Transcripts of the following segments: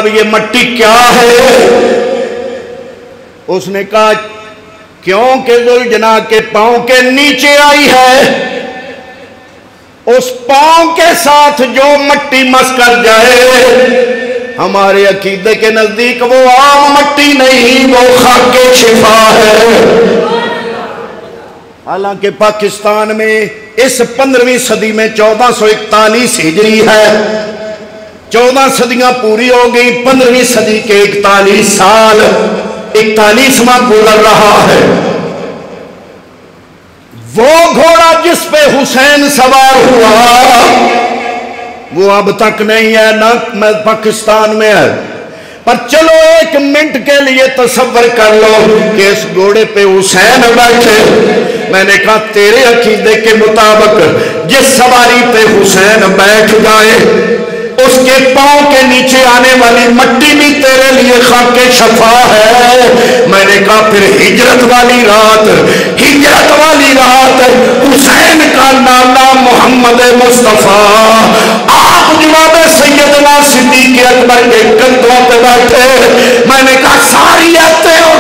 اب یہ مٹی کیا ہے؟ اس نے کہا کیونکہ ذوالجناح کے پاؤں کے نیچے آئی ہے، اس پاؤں کے ساتھ جو مٹی مس کر جائے ہمارے عقیدے کے نزدیک وہ عام مٹی نہیں، وہ خاک شفا ہے۔ حالانکہ پاکستان میں اس 15ویں صدی میں 1441 ہجری ہے، 14 صدیاں پوری ہو گئی، 15ویں صدی کے 41 سال 41واں گزر رہا ہے۔ وہ گھوڑا جس پہ حسین سوار ہوا وہ اب تک نہیں ہے، نہ پاکستان میں ہے، پر چلو ایک منٹ کے لیے تصور کر لو کہ اس گھوڑے پہ حسین بیٹھے۔ میں نے کہا تیرے عقیدے کے مطابق جس سواری پہ حسین بیٹھ جائے اس کے پاؤں کے نیچے آنے والی مٹی بھی تیرے لیے خاک شفا ہے۔ میں نے کہا پھر ہجرت والی رات حسین کا نانا محمد مصطفیٰ، آپ جناب سیدنا صدیق اکبر کے کندھوں پہ بیٹھے۔ میں نے کہا ساری آیتیں اور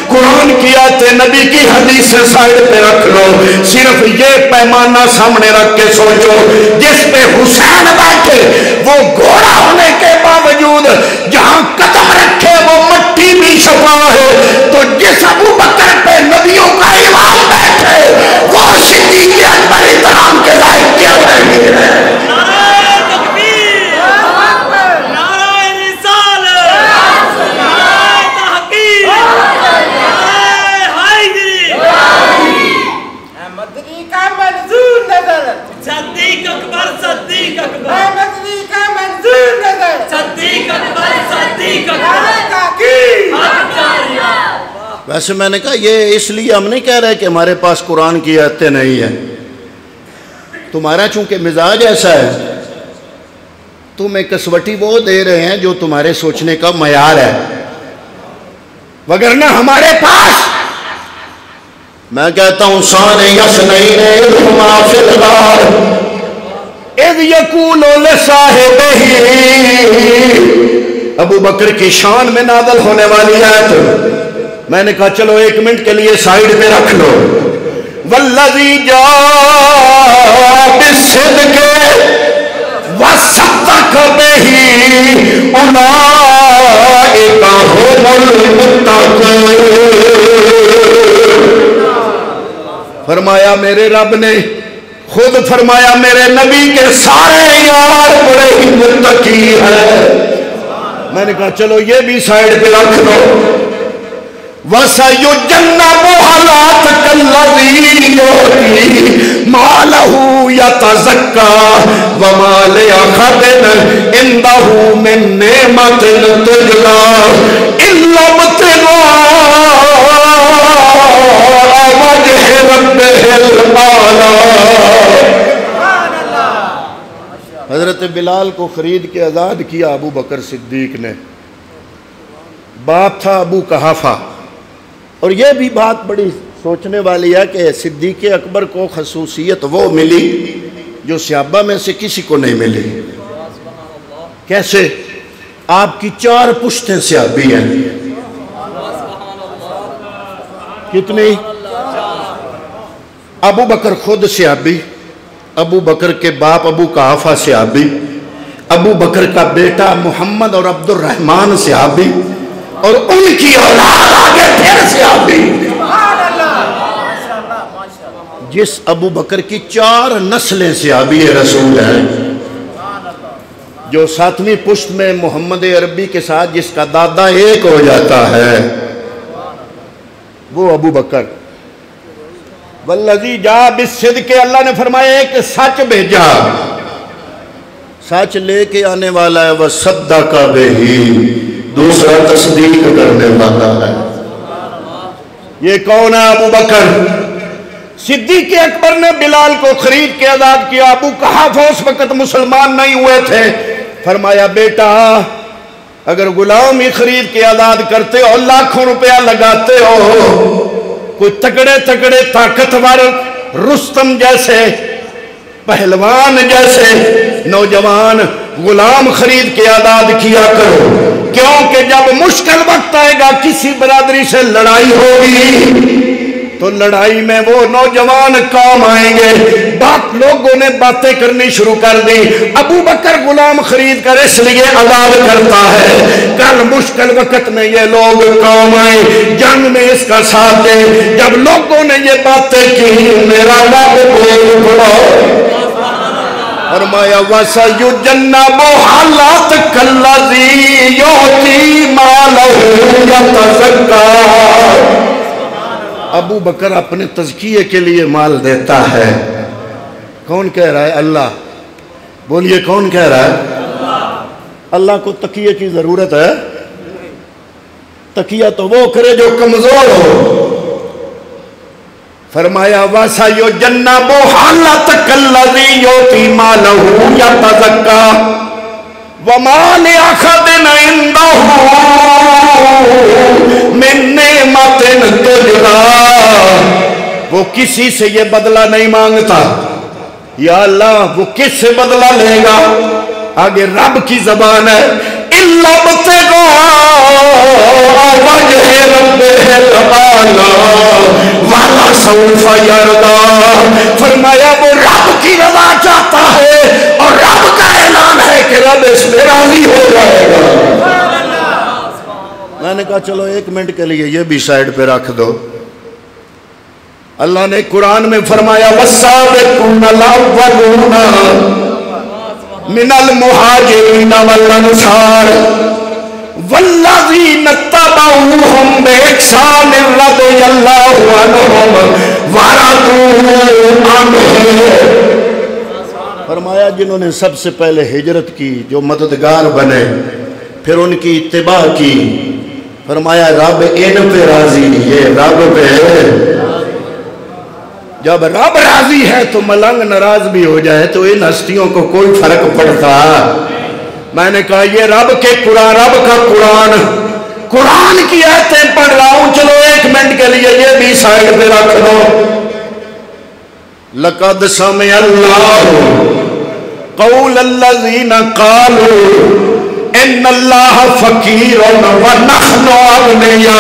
قرآن کی آیتیں، نبی کی حدیث سائڈ پہ رکھ لو، صرف یہ پیمانہ سامنے رکھ کے سوچو جس پہ حسین بیٹھے وہ گھوڑا ہونے کے باوجود جہاں قدم رکھے وہ مٹی بھی شفا ہے، تو جس ابو بکر پہ نبیوں کا امام بیٹھے وہ صدیق اکبر احترام کے لائق کیا نہیں ہے۔ ویسے میں نے کہا یہ اس لیے ہم نہیں کہہ رہے کہ ہمارے پاس قرآن کی آیتیں نہیں ہیں، تمہارا چونکہ مزاج ایسا ہے، تم ایک کسوٹی وہ دے رہے ہیں جو تمہارے سوچنے کا معیار ہے، وگرنہ ہمارے پاس میں کہتا ہوں سانے یس نہیں رہا فی الغار اذ یقول لصاحبہ، ابو بکر کی شان میں نازل ہونے والی آیت۔ میں نے کہا چلو ایک منٹ کے لیے سائیڈ پہ رکھ لو، والذی جاء بالصدق وصدق بہ اولئک هم المتقون۔ فرمایا میرے رب نے خود فرمایا میرے نبی کے سارے یار بڑے ہی متقی ہیں۔ میں نے کہا چلو یہ بھی سائیڈ پہ رکھ لو، وَسَيُجَنَّبُهَا الْأَتْقَى الَّذِي يُؤْتِي مَالَهُ يَتَزَكَّىٰ وَمَا لِأَحَدٍ عِندَهُ مِن نِّعْمَةٍ تُجْزَىٰ إِلَّا ابْتِغَاءَ وَجْهِ رَبِّهِ الْأَعْلَىٰ۔ حضرت بلال کو خرید کے آزاد کیا ابو بکر صدیق نے، باپ تھا ابو قحافہ۔ اور یہ بھی بات بڑی سوچنے والی ہے کہ صدیق اکبر کو خصوصیت وہ ملی جو صحابہ میں سے کسی کو نہیں ملی۔ کیسے؟ آپ کی 4 پشتیں صحابی ہیں۔ کتنی؟ ابو بکر خود صحابی، ابو بکر کے باپ ابو قحافہ صحابی، ابو بکر کا بیٹا محمد اور عبد الرحمن صحابی، اور ان کی اولاد آگے پھر صحابی۔ جس ابو بکر کی 4 نسلیں صحابی رسول ہیں، جو 7ویں پشت میں محمد عربی کے ساتھ جس کا دادا ایک ہو جاتا ہے وہ ابو بکر۔ والذی جاء بالصدق، اللہ نے فرمایا ایک سچ بھیجا، سچ لے کے آنے والا ہے، وصدق بہ، دوسرا تصدیق کرنے والا ہے۔ یہ کون ہے؟ ابو بکر صدیق اکبر نے بلال کو خرید کے آزاد کیا۔ ابو قحافہ اس وقت مسلمان نہیں ہوئے تھے۔ فرمایا بیٹا اگر غلام ہی خرید کے آزاد کرتے ہو، لاکھوں روپیہ لگاتے ہو، کوئی تگڑے طاقتور رستم جیسے، پہلوان جیسے نوجوان غلام خرید کے آزاد کیا کرو، کیونکہ جب مشکل وقت آئے گا کسی برادری سے لڑائی ہوگی تو لڑائی میں وہ نوجوان کام آئیں گے۔ بات لوگوں نے باتیں کرنی شروع کر دی، ابو بکر غلام خرید کر اس لیے آزاد کرتا ہے کل مشکل وقت میں یہ لوگ کام آئے، جنگ میں اس کا ساتھ دے۔ جب لوگوں نے یہ باتیں کی میرا رب بول پڑا، فرمایا وَسَيُجَنَّبُهَا الْأَتْقَى الَّذِي يُؤْتِي مَالَهُ يَتَزَكَّىٰ۔ ابو بکر اپنے تزکیے کے لیے مال دیتا ہے۔ کون کہہ رہا ہے؟ اللہ۔ بولیے کون کہہ رہا ہے؟ اللہ کو تقیے کی ضرورت ہے؟ تقیہ تو وہ کرے جو کمزور ہو۔ فرمایا وَسَيُجَنَّبُهَا الْأَتْقَى الَّذِي يُؤْتِي مَالَهُ يَتَزَكَّىٰ وَمَا لِأَحَدٍ عِندَهُ مِن نِعْمَةٍ تُجْزَىٰ۔ وہ کسی سے یہ بدلہ نہیں مانگتا، یا اللہ وہ کس سے بدلہ لے گا؟ آگے رب کی زبان ہے إِلَّا ابْتِغَاءَ وَجْهِ رَبِّهِ الْأَعْلَىٰ وَلَسَوْفَ يَرْضَىٰ۔ فرمایا وہ رب کی رضا چاہتا ہے اور رب کا اعلان ہے کہ رب اس میں راضی ہو جائے گا۔ میں نے کہا چلو ایک منٹ کے لیے یہ بھی سائیڈ پہ رکھ دو۔ اللہ نے قرآن میں فرمایا وَالسَّابِقُونَ الْأَوَّلُونَ مِنَ الْمُهَاجِرِينَ وَالْأَنصَارِ وَالَّذِينَ اتَّبَعُوهُم بِإِحْسَانٍ رَضِيَ اللَّهُ عَنْهُمْ وَرَضُوا عَنْهُ۔ فرمایا جنہوں نے سب سے پہلے ہجرت کی، جو مددگار بنے، پھر ان کی اتباع کی، فرمایا رب ان پہ راضی، یہ رب پہ۔ جب رب راضی ہے تو ملنگ ناراض بھی ہو جائے تو ان ہستیوں کو کوئی فرق پڑتا؟ میں نے کہا یہ رب کے قرآن، رب کا قرآن، قرآن کی آیتیں پڑھ رہا ہوں، چلو ایک منٹ کے لیے یہ بھی سائیڈ پہ رکھ دو۔ لَقَدْ سَمِعَ اللَّهُ قَوْلَ الَّذِينَ قَالُوا إِنَّ اللَّهَ فَقِيرٌ وَنَحْنُ أَغْنِيَاءُ۔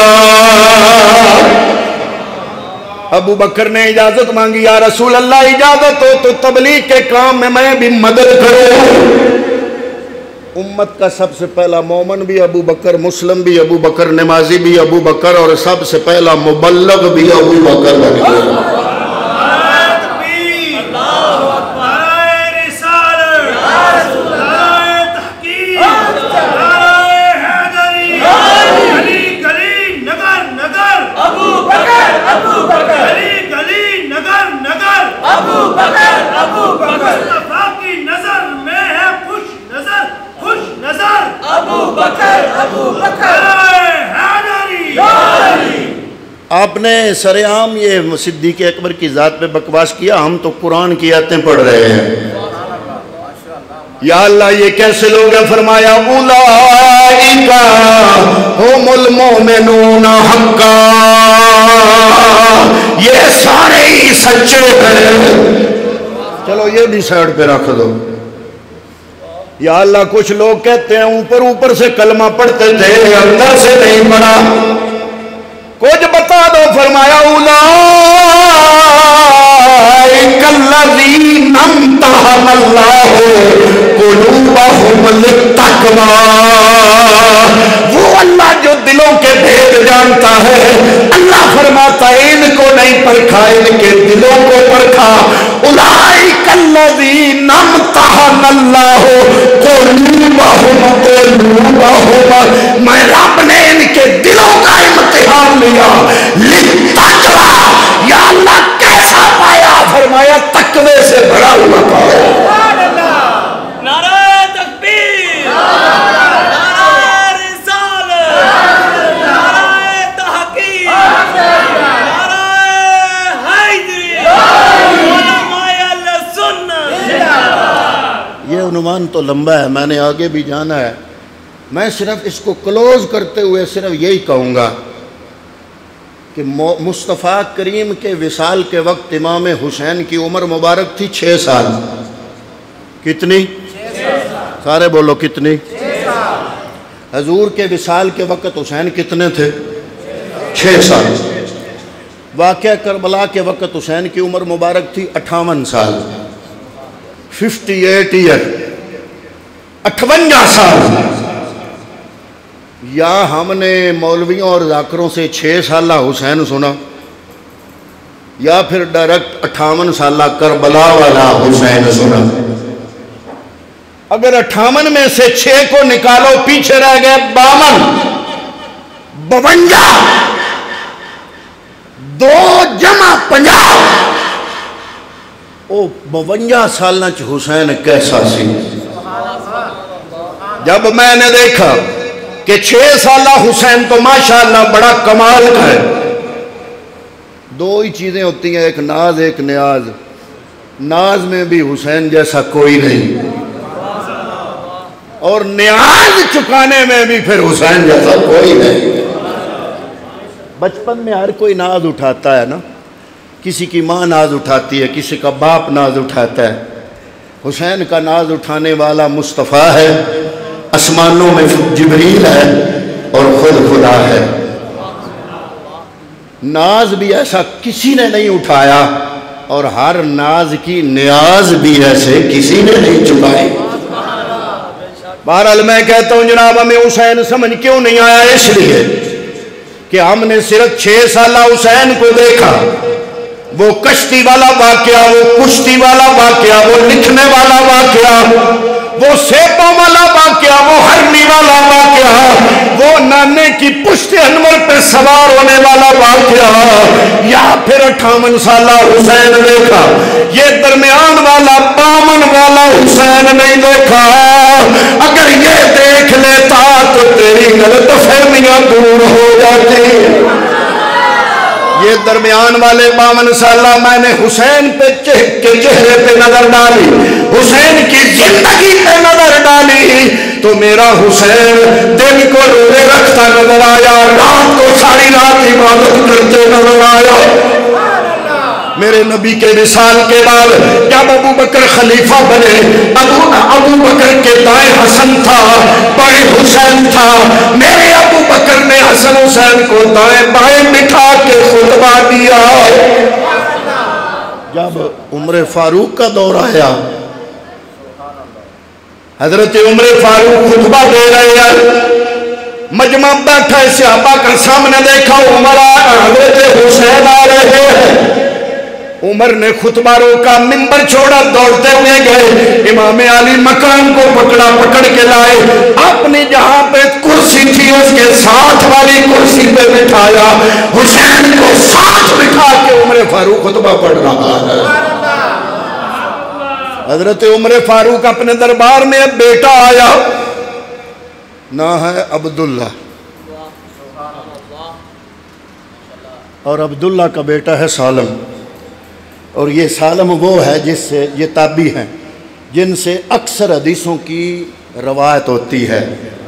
ابو بکر نے اجازت مانگی، یا رسول اللہ اجازت ہو تو تبلیغ کے کام میں بھی مدد کروں۔ امت کا سب سے پہلا مومن بھی ابو بکر، مسلم بھی ابو بکر، نمازی بھی ابو بکر، اور سب سے پہلا مبلغ بھی ابو بکر۔ آپ نے سرعام یہ صدیق اکبر کی ذات پہ بکواس کیا، ہم تو قرآن کی آیتیں پڑھ رہے ہیں۔ یا اللہ یہ کیسے لوگ ہیں؟ فرمایا اولئک ھم المؤمنون حقا، یہ سارے ہی سچے ہیں۔ چلو یہ بھی سائیڈ پہ رکھ دو۔ یا اللہ کچھ لوگ کہتے ہیں اوپر اوپر سے کلمہ پڑھتے تھے، اندر سے نہیں پڑھا، کچھ بتا دو۔ فرمایا اولئک الذین امتحن اللہ قلوبہم للتقوی، وہ اللہ جو دلوں کے بھید جانتا ہے، اللہ فرماتا ہے ان کو نہیں پرکھا، ان کے دلوں کو پرکھا۔ اولئک الذین امتحن اللہ قلوبہم، میں رب نے ان کے دلوں کا امتحان لیا۔ للتقوی، یا اللہ کیسا پایا؟ فرمایا تقوی سے بھرا ہوا پایا۔ نعرہ تکبیر، نعرہ رسالت، نعرہ تحقیق، نعرہ حیدری، علماء اہل سنت۔ یہ عنوان تو لمبا ہے، میں نے آگے بھی جانا ہے، میں صرف اس کو کلوز کرتے ہوئے صرف یہی کہوں گا کہ مصطفیٰ کریم کے وصال کے وقت امام حسین کی عمر مبارک تھی 6 سال۔ کتنی؟ 6 سال۔ سارے بولو کتنی؟ حضور کے وصال کے وقت حسین کتنے تھے؟ 6 سال۔ واقعہ کربلا کے وقت حسین کی عمر مبارک تھی 58 سال، 58 ایئر، 58 سال۔ یا ہم نے مولویوں اور ذاکروں سے 6 سالہ حسین سنا، یا پھر ڈائریکٹ 58 سالہ کربلا والا حسین سنا۔ اگر 58 میں سے 6 کو نکالو پیچھے رہ گئے 52، 2 جمع 50۔ او 52 سالہ حسین کیسا سی؟ جب میں نے دیکھا کہ 6 سالہ حسین تو ماشاءاللہ بڑا کمال کا ہے۔ 2 ہی چیزیں ہوتی ہیں، ایک ناز ایک نیاز۔ ناز میں بھی حسین جیسا کوئی نہیں، اور نیاز چکانے میں بھی پھر حسین جیسا کوئی نہیں۔ بچپن میں ہر کوئی ناز اٹھاتا ہے نا، کسی کی ماں ناز اٹھاتی ہے، کسی کا باپ ناز اٹھاتا ہے۔ حسین کا ناز اٹھانے والا مصطفیٰ ہے، آسمانوں میں جبریل ہے اور خود خدا ہے۔ ناز بھی ایسا کسی نے نہیں اٹھایا، اور ہر ناز کی نیاز بھی ایسے کسی نے نہیں چکائی۔ بہرحال میں کہتا ہوں جناب ہمیں حسین سمجھ کیوں نہیں آیا؟ اس لیے کہ ہم نے صرف 6 سالہ حسین کو دیکھا۔ وہ کشتی والا واقعہ، وہ کشتی والا واقعہ، وہ لکھنے والا واقعہ، وہ سیبوں والا واقعہ، وہ ہرنی والا واقعہ، وہ نانے کی پشت انور پہ سوار ہونے والا واقعہ، یا پھر 58 سالہ حسین دیکھا۔ یہ درمیان والا 52 والا حسین نہیں دیکھا۔ اگر یہ دیکھ لیتا تو تیری غلط فہمیاں دور ہو جاتی۔ یہ درمیان والے 52 سالہ میں نے حسین کے چہرے پہ نظر ڈالی، حسین کی زندگی پہ نظر ڈالی، تو میرا حسین دل کو روزے رکھتا نظر آیا، رات کو ساری رات عبادت کرتے نظر آیا۔ میرے نبی کے وصال کے بعد جب ابو بکر خلیفہ بنے، ابو بکر کے دائیں حسن تھا، بائیں حسین تھا۔ میرے ابو بکر نے حسن حسین کو دائیں بائیں بٹھا کے خطبہ دیا۔ جب عمر فاروق کا دور آیا، حضرت عمر فاروق خطبہ دے رہے ہیں، مجمع بیٹھا ہے، صحابہ کا سامنے دیکھا عمر حضرت حسین آ رہے ہیں۔ عمر نے خطبہ روکا، منبر چھوڑا، دوڑتے ہوئے گئے، امام علی مکان کو پکڑا، پکڑ کے لائے، اپنی جہاں پہ کرسی تھی اس کے ساتھ والی کرسی پہ بٹھایا، حسین کو ساتھ بٹھا کے عمر فاروق خطبہ پڑھ رہا ہے۔ حضرت عمر فاروق اپنے دربار میں اب بیٹا آیا، نہ ہے عبداللہ، اور عبداللہ کا بیٹا ہے سالم، اور یہ سالم وہ ہے جس سے یہ تابعی ہیں جن سے اکثر حدیثوں کی روایت ہوتی ہے۔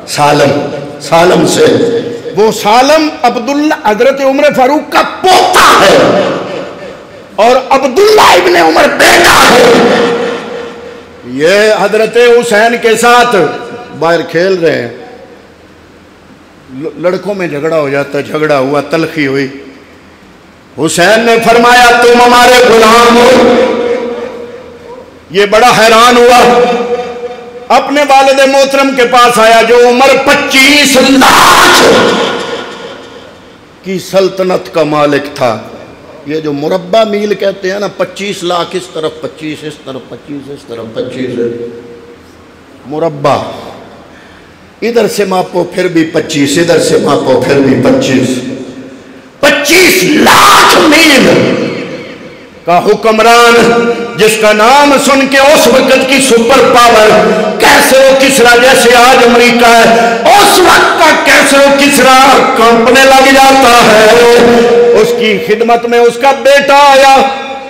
سالم سے، وہ سالم عبداللہ حضرت عمر فاروق کا پوتا ہے، اور عبداللہ ابن عمر بیٹا ہے۔ یہ حضرت حسین کے ساتھ باہر کھیل رہے ہیں، لڑکوں میں جھگڑا ہو جاتا ہے، جھگڑا ہوا، تلخی ہوئی، حسین نے فرمایا تم ہمارے غلام ہو۔ یہ بڑا حیران ہوا، اپنے والد محترم کے پاس آیا جو عمر 25 لاکھ کی سلطنت کا مالک تھا۔ یہ جو مربع میل کہتے ہیں نا، 25 لاکھ اس طرف 25، اس طرف 25، اس طرف 25 مربع، ادھر سے ماپو پھر بھی 25، ادھر سے ماپو پھر بھی 25 لاکھ میل کا حکمران، جس کا نام سن کے اس وقت کی سپر پاور کیسے وہ کسرا جیسے آج امریکہ ہے، اس وقت کا کیسے وہ کسرا کانپنے لگ جاتا ہے۔ اس کی خدمت میں اس کا بیٹا آیا،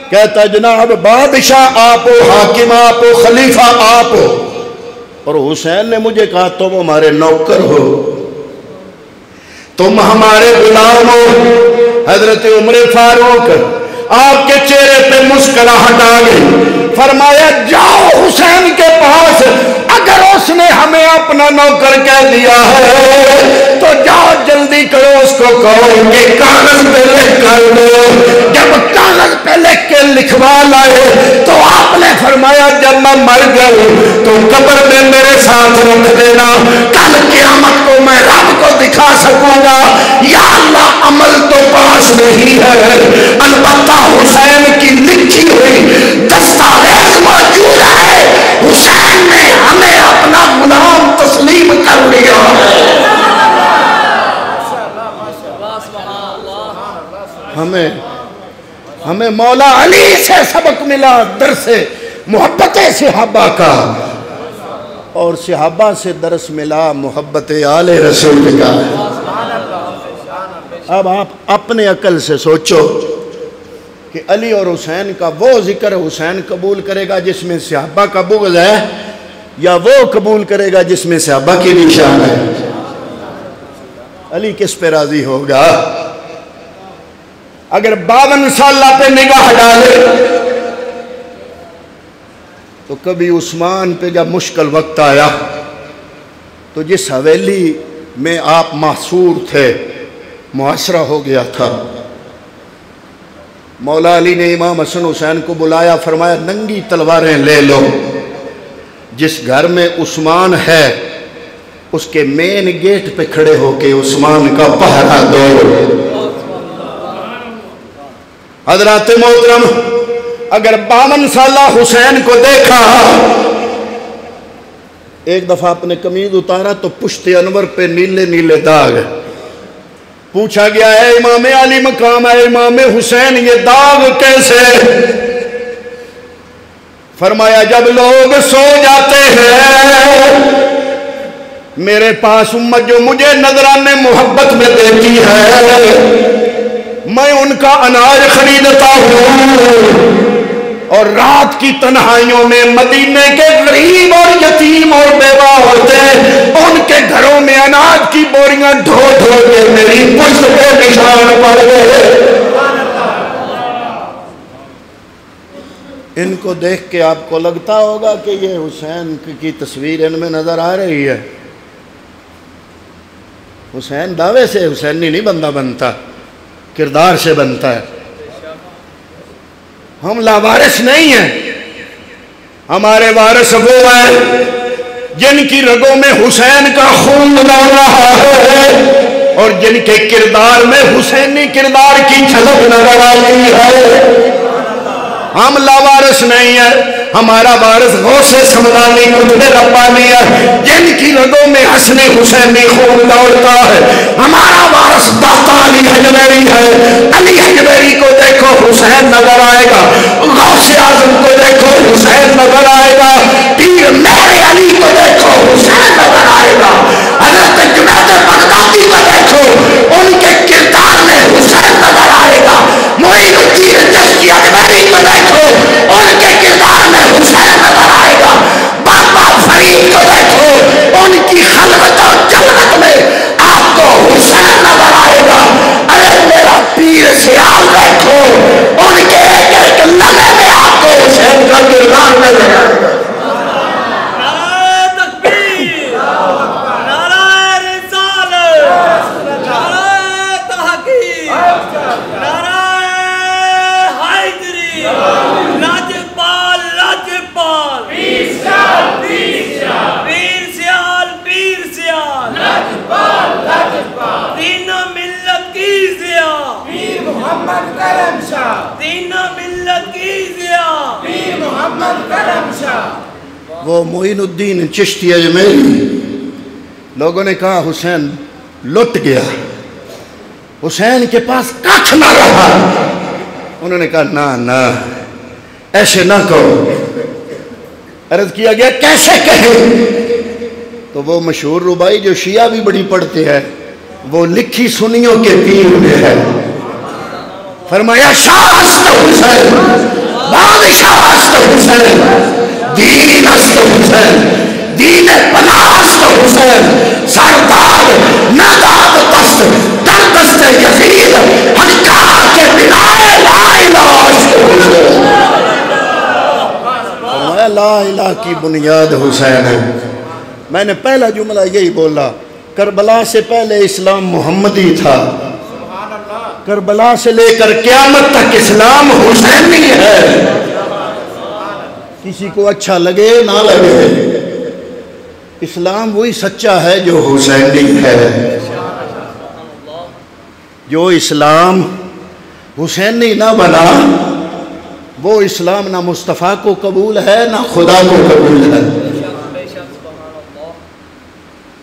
کہتا جناب بادشاہ آپ ہو، حاکم آپ ہو، خلیفہ آپ ہو، اور حسین نے مجھے کہا تم ہمارے نوکر ہو، تم ہمارے غلام ہو۔ حضرت عمر فاروق آپ کے چہرے پہ مسکراہٹ آ گئی. فرمایا جاؤ حسین کے پاس, اگر اس نے ہمیں اپنا نوکر کہہ دیا ہے تو جاؤ جلدی کرو, اس کو کہو کہ کاغذ پہ لکھ کر دو. جب کاغذ پہ لکھ کے لکھوا لائے تو آپ نے فرمایا جب میں مر گئی تو قبر میں میرے ساتھ رکھ دینا, کل قیامت کو میں رب کو دکھا سکوں گا. یا اللہ عمل تو پاس نہیں ہے, البتہ حسین کی لکھی ہوئی دستاویز موجود ہے. حسین نے ہمیں اپنا غلام تسلیم کر لیا ہے. ہمیں مولا علی سے سبق ملا, درس محبت صحابہ کا, اور صحابہ سے درس ملا محبت آل رسول کا. اب آپ اپنے عقل سے سوچو کہ علی اور حسین کا وہ ذکر حسین قبول کرے گا جس میں صحابہ کا بغض ہے, یا وہ قبول کرے گا جس میں صحابہ کی بھی شان ہے؟ علی کس پہ راضی ہوگا؟ اگر 52 سالہ پہ نگاہ ڈالے تو کبھی عثمان پہ جب مشکل وقت آیا تو جس حویلی میں آپ محصور تھے محاصرہ ہو گیا تھا, مولا علی نے امام حسن حسین کو بلایا, فرمایا ننگی تلواریں لے لو, جس گھر میں عثمان ہے اس کے مین گیٹ پہ کھڑے ہو کے عثمان کا پہرا دو. حضرات محترم, اگر 52 سالہ حسین کو دیکھا, ایک دفعہ اپنے قمیض اتارا تو پشت انور پہ نیلے نیلے داغ. پوچھا گیا ہے امام علی مقام ہے امام حسین, یہ داغ کیسے؟ فرمایا جب لوگ سو جاتے ہیں میرے پاس امت جو مجھے نذرانے محبت میں دیتی ہے, میں ان کا اناج خریدتا ہوں, اور رات کی تنہائیوں میں مدینے کے غریب اور یتیم اور بیوہ ہوتے ان کے گھروں میں اناج کی بوریاں ڈھو ڈھو کے میری پشت پہ نشان پڑ گئے. ان کو دیکھ کے آپ کو لگتا ہوگا کہ یہ حسین کی تصویر ان میں نظر آ رہی ہے. حسین دعوے سے حسینی نہیں بندہ بنتا, کردار سے بنتا ہے. ہم لاوارث نہیں ہیں, ہمارے وارث وہ ہیں جن کی رگوں میں حسین کا خون دوڑ رہا ہے اور جن کے کردار میں حسینی کردار کی جھلک نظر آئی ہے. ہم لاوارث نہیں ہیں, ہمارا وارث غوث سمدانی قطب ربانی ہے جن کی رگوں میں حسن حسینی خون دوڑتا ہے. ہمارا وارث داتا علی حجویری ہے. علی حجویری کو دیکھو حسین نظر آئے گا, غوث اعظم کو دیکھو حسین نظر آئے گا, پیر میرے علی کو دیکھو حسین نظر آئے گا, حضرت جنید بغدادی کو دیکھو ان کے کردار میں حسین نظر آئے گا, معین الدین چشتی اجمیری کو دیکھو ان کے کردار میں حسین نظر آئے گا, بابا فرید کو دیکھو ان کی خلوت اور جلوت میں آپ کو حسین نظر آئے گا. ارے میرا پیر سیال دیکھو ان کے ایک ایک لمحے میں آپ کو حسین کا کردار نظر آئے گا. وہ معین الدین چشتی اجمیری, لوگوں نے کہا حسین لٹ گیا, حسین کے پاس کچھ نہ رہا. انہوں نے کہا نہ ایسے نہ کہو. عرض کیا گیا کیسے کہیں؟ تو وہ مشہور ربائی جو شیعہ بھی بڑی پڑھتے ہیں وہ لکھی سنیوں کے پیر میں ہے. فرمایا شاہ است حسین, بادشاہ است حسین, دین است حسین, دین پناہ است حسین, سردار نداد دست در دست یزید, حقا کے بنا لا الہ کی بنیاد حسین ہے۔ میں نے پہلا جملہ یہی بولا، کربلا سے پہلے اسلام محمدی تھا، کربلا سے لے کر قیامت تک اسلام حسینی ہے۔ کسی کو اچھا لگے نہ لگے، اسلام وہی سچا ہے جو حسینی ہے۔ جو اسلام حسینی نہ بنا وہ اسلام نہ مصطفیٰ کو قبول ہے نہ خدا کو قبول ہے۔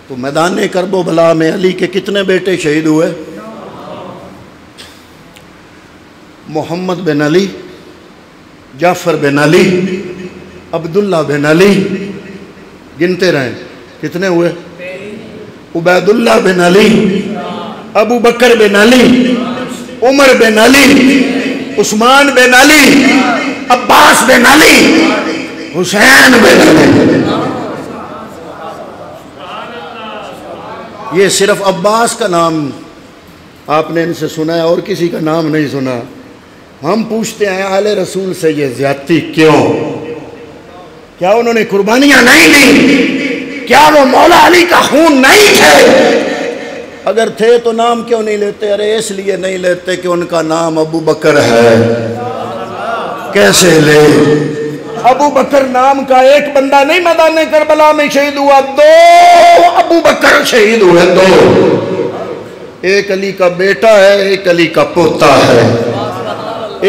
تو میدان کرب و بلا میں علی کے کتنے بیٹے شہید ہوئے؟ محمد بن علی، جعفر بن علی، عبداللہ بن علی، گنتے رہیں کتنے ہوئے؟ عبید اللہ بن علی، ابو بکر بن علی، عمر بن علی، عثمان بن علی، عباس بن علی، حسین بن علی۔ یہ صرف عباس کا نام آپ نے ان سے سنا ہے اور کسی کا نام نہیں سنا۔ ہم پوچھتے ہیں آل رسول سے یہ زیادتی کیوں؟ کیا انہوں نے قربانیاں نہیں دی؟ کیا وہ مولا علی کا خون نہیں تھے؟ اگر تھے تو نام کیوں نہیں لیتے؟ ارے اس لیے نہیں لیتے کہ ان کا نام ابو بکر ہے۔ کیسے لے؟ ابو بکر نام کا ایک بندہ نہیں میدان کربلا میں شہید ہوا، دو ابو بکر شہید ہوئے، دو۔ ایک علی کا بیٹا ہے، ایک علی کا پوتا ہے۔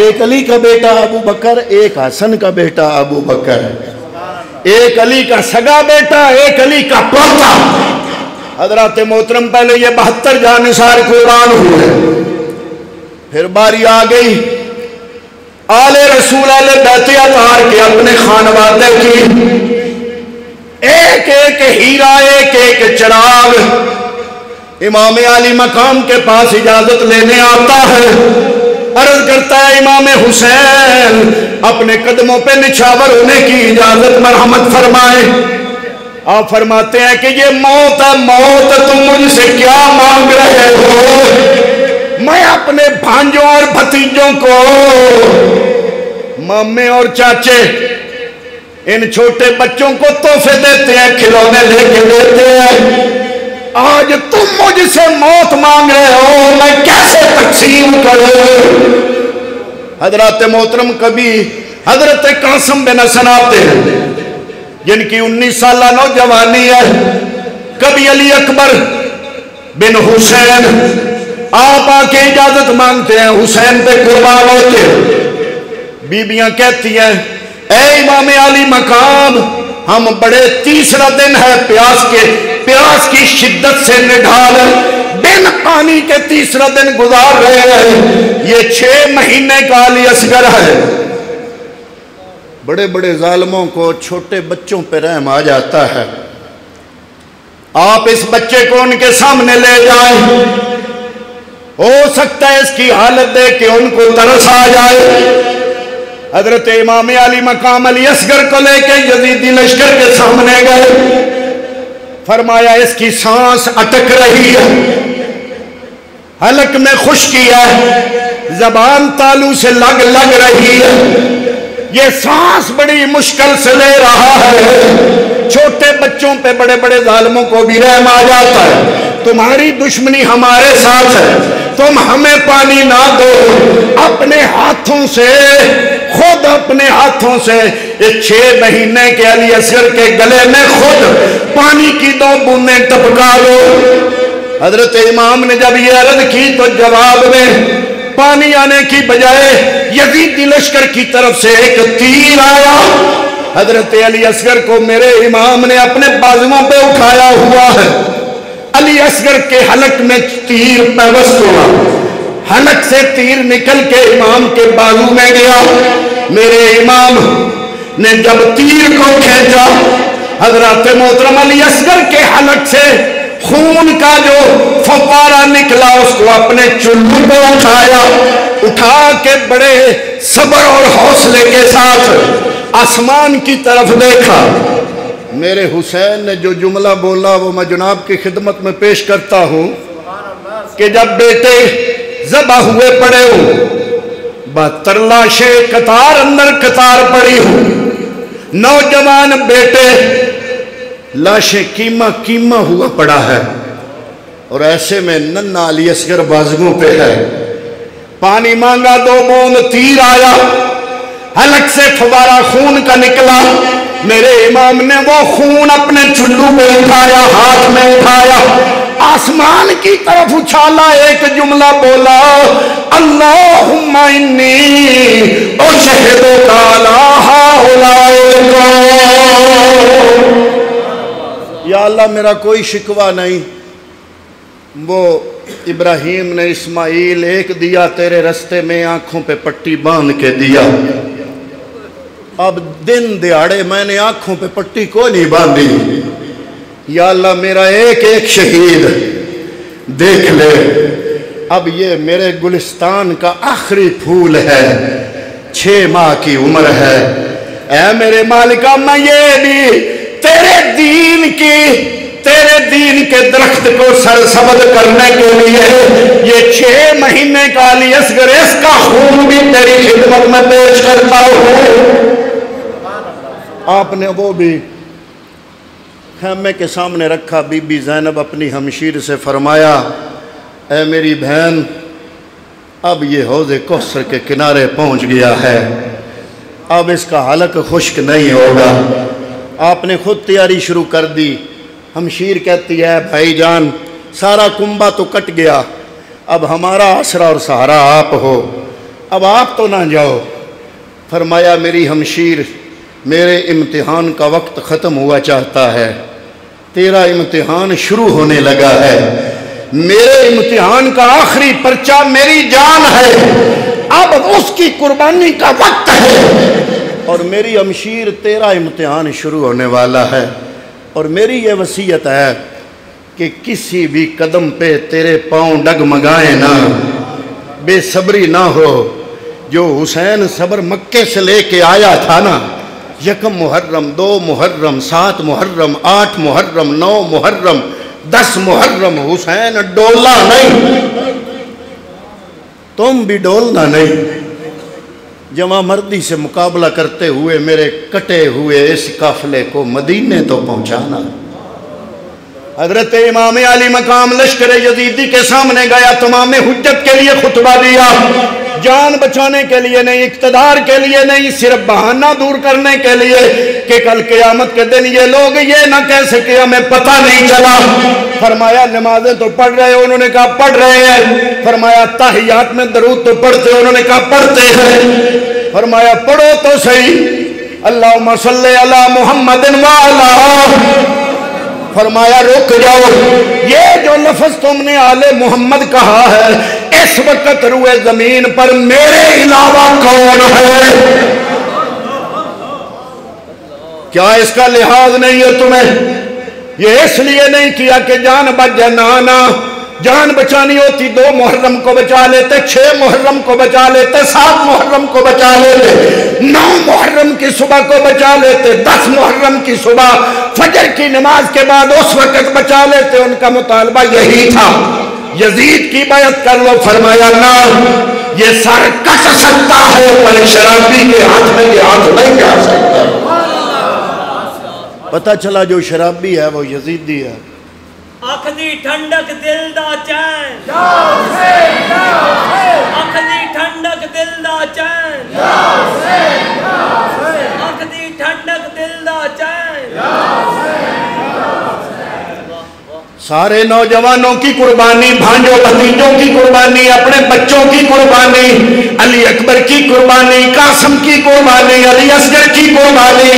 ایک علی کا بیٹا ابو بکر، ایک حسن کا بیٹا ابو بکر، ایک علی کا سگا بیٹا، ایک علی کا پوتا۔ حضرات محترم پہلے یہ 72 جانثار قربان ہوئے، پھر باری آ گئی آل رسول اہل بیت اطہار کے اپنے خانوادے کی۔ ایک ایک ہیرا، ایک ایک چراغ امام علی مقام کے پاس اجازت لینے آتا ہے، عرض کرتا ہے امام حسین اپنے قدموں پہ نچھاور ہونے کی اجازت مرحمت فرمائے۔ آپ فرماتے ہیں کہ یہ موت ہے، موت تم مجھ سے کیا مانگ رہے ہو؟ میں اپنے بھانجوں اور بھتیجوں کو، مامے اور چاچے، ان چھوٹے بچوں کو تحفے دیتے ہیں، کھلونے لے کے دیتے ہیں، آج تم مجھ سے موت مانگ رہے ہو، میں کیسے تقسیم کروں؟ حضرات محترم کبھی حضرت قاسم بن حسن آتے ہیں جن کی 19 سالہ نوجوانی ہے، کبھی علی اکبر بن حسین آپ آ کے اجازت مانگتے ہیں، حسین پہ قربان ہوتے ہیں۔ بیبیاں کہتی ہیں اے امام علی مقام، ہم بڑے تیسرا دن ہے پیاس کی شدت سے نڈھال بن پانی کے تیسرا دن گزار رہے ہیں، یہ 6 مہینے کا علی اصغر ہے۔ بڑے بڑے ظالموں کو چھوٹے بچوں پہ رحم آ جاتا ہے، آپ اس بچے کو ان کے سامنے لے جائیں، ہو سکتا ہے اس کی حالت دیکھ کے ان کو ترس آ جائے۔ حضرت امام علی مقام علی اصغر کو لے کے یزیدی لشکر کے سامنے گئے، فرمایا اس کی سانس اٹک رہی ہے، حلق میں خشکی ہے، زبان تالو سے لگ رہی ہے، یہ سانس بڑی مشکل سے لے رہا ہے۔ چھوٹے بچوں پہ بڑے بڑے ظالموں کو بھی رحم آ جاتا ہے، تمہاری دشمنی ہمارے ساتھ ہے، تم ہمیں پانی نہ دو، اپنے ہاتھوں سے، خود اپنے ہاتھوں سے اس 6 مہینے کے علی اصغر کے گلے میں خود پانی کی 2 بوندیں ٹپکا دو۔ حضرت امام نے جب یہ عرض کی تو جواب میں پانی آنے کی بجائے یزیدی لشکر کی طرف سے ایک تیر آیا۔ حضرت علی اصغر کو میرے امام نے اپنے بازوؤں پہ اٹھایا ہوا ہے، علی اصغر کے حلق میں تیر پیوست ہوا، حلق سے تیر نکل کے امام کے بازو میں گیا۔ میرے امام نے جب تیر کو کھینچا، حضرت محترم علی اصغر کے حلق سے خون کا جو فوارہ نکلا اس کو اپنے چلو پہ اٹھا کے بڑے صبر اور حوصلے کے ساتھ آسمان کی طرف دیکھا۔ میرے حسین نے جو جملہ بولا وہ میں جناب کی خدمت میں پیش کرتا ہوں کہ جب بیٹے ذبح ہوئے پڑے ہوں، 72 لاشیں قطار اندر قطار پڑی ہوں، نوجوان بیٹے لاشیں کیما کیما ہوا پڑا ہے، اور ایسے میں ننھا علی اصغر بازوؤں پہ ہے. پانی مانگا 2 بوند تیر آیا، حلق سے فوارہ خون کا نکلا. میرے امام نے وہ خون اپنے چلو پہ اٹھایا، ہاتھ میں اٹھایا، آسمان کی طرف اچھالا، ایک جملہ بولا، اللہم انی اشہدک علی ہؤلاء القوم. یا اللہ میرا کوئی شکوہ نہیں، وہ ابراہیم نے اسماعیل ایک دیا تیرے رستے میں، آنکھوں پہ پٹی باندھ کے دیا. اب دن دیہڑے میں نے آنکھوں پہ پٹی کو نہیں باندھی. یا اللہ میرا ایک ایک شہید دیکھ لے. اب یہ میرے گلستان کا آخری پھول ہے، 6 ماہ کی عمر ہے. اے میرے مالکہ میں یہ بھی تیرے دین کے درخت کو سرسبز کرنے کے لیے یہ 6 مہینے کا علی اصغر، اس کا خون بھی تیری خدمت میں پیش کرتا ہوں. آپ نے وہ بھی خیمے کے سامنے رکھا. بی بی زینب اپنی ہمشیر سے فرمایا، اے میری بہن، اب یہ حوض کوثر کے کنارے پہنچ گیا ہے، اب اس کا حلق خشک نہیں ہوگا. آپ نے خود تیاری شروع کر دی. ہمشیر کہتی ہے، بھائی جان سارا کنبہ تو کٹ گیا، اب ہمارا آسرا اور سہارا آپ ہو، اب آپ تو نہ جاؤ. فرمایا، میری ہمشیر، میرے امتحان کا وقت ختم ہوا چاہتا ہے، تیرا امتحان شروع ہونے لگا ہے. میرے امتحان کا آخری پرچہ میری جان ہے، اب اس کی قربانی کا وقت ہے. اور میری ہمشیر، تیرا امتحان شروع ہونے والا ہے، اور میری یہ وصیت ہے کہ کسی بھی قدم پہ تیرے پاؤں ڈگمگائیں نہ، بے صبری نہ ہو. جو حسین صبر مکے سے لے کے آیا تھا نا، 1 محرم، 2 محرم، 7 محرم، 8 محرم، 9 محرم، 10 محرم، حسین ڈولا نہیں، تم بھی ڈولنا نہیں. جمع مردی سے مقابلہ کرتے ہوئے میرے کٹے ہوئے اس قافلے کو مدینے تو پہنچانا. حضرت امام علی مقام لشکر یزیدی کے سامنے گیا، تمام حجت کے لیے خطبہ دیا، جان بچانے کے لیے نہیں، اقتدار کے لیے نہیں، صرف بہانہ دور کرنے کے لیے کہ کل قیامت کے دن یہ لوگ یہ نہ کہہ سکے ہمیں پتہ نہیں چلا. فرمایا، نمازیں تو پڑھ رہے ہو؟ انہوں نے کہا پڑھ رہے ہیں. فرمایا، تحیات میں درود تو پڑھتے ہو؟ انہوں نے کہا پڑھتے ہیں. فرمایا، پڑھو تو صحیح، اللہم صلی علی محمد وعلی. فرمایا، رک جاؤ، یہ جو لفظ تم نے آل محمد کہا ہے، اس وقت روئے زمین پر میرے علاوہ کون ہے؟ کیا اس کا لحاظ نہیں ہے تمہیں؟ یہ اس لیے نہیں کیا کہ جان بچ جائے، نہ جان بچانی ہوتی 2 محرم کو بچا لیتے، 6 محرم کو بچا لیتے، 7 محرم کو بچا لیتے، 9 محرم کی صبح کو بچا لیتے، 10 محرم کی صبح فجر کی نماز کے بعد اس وقت بچا لیتے. ان کا مطالبہ یہی تھا، یزید کی بیعت کر لو. فرمایا، نہ، یہ سر کٹ سکتا ہے پر شرابی کے ہاتھ میں یہ ہاتھ نہیں جا سکتا. پتہ چلا جو شرابی ہے وہ یزیدی ہے. اکھ دی ٹھنڈک دل دا چین، اکھ دی ٹھنڈک دل دا چین، اکھ دی ٹھنڈک دل دا چین. سارے نوجوانوں کی قربانی، بھانجوں بھتیجوں کی قربانی، اپنے بچوں کی قربانی، علی اکبر کی قربانی، قاسم کی قربانی، علی اصغر کی قربانی.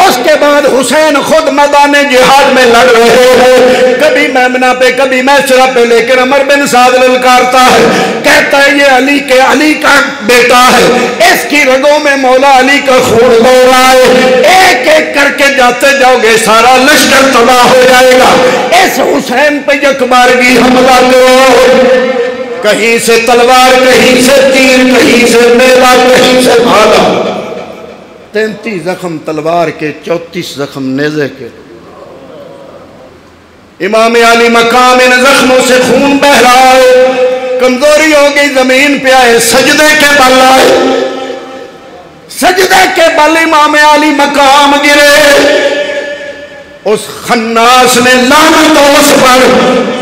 اس کے بعد حسین خود میدان جہاد میں لڑ رہے ہیں، کبھی میمنہ پہ کبھی میسرہ پہ، لیکن عمر بن سعد للکارتا ہے، کہتا ہے یہ علی کا بیٹا ہے، اس کی رگوں میں مولا علی کا خون ہو رہا ہے، ایک ایک کر کے جاتے جاؤ گے سارا لشکر تباہ ہو جائے گا. اس حسین پہ یکبارگی حملہ کرو، کہیں سے تلوار، کہیں سے تیر، کہیں سے نیزہ، کہیں سے بھالا. 33 زخم تلوار کے، 34 زخم نیزے کے. امام علی مقام ان زخموں سے خون بہ رہا ہے، کمزوری ہو گئی، زمین پہ آئے، سجدے کے بل آئے. سجدے کے بل امام علی مقام گرے، اس خناس نے لعنت اس پر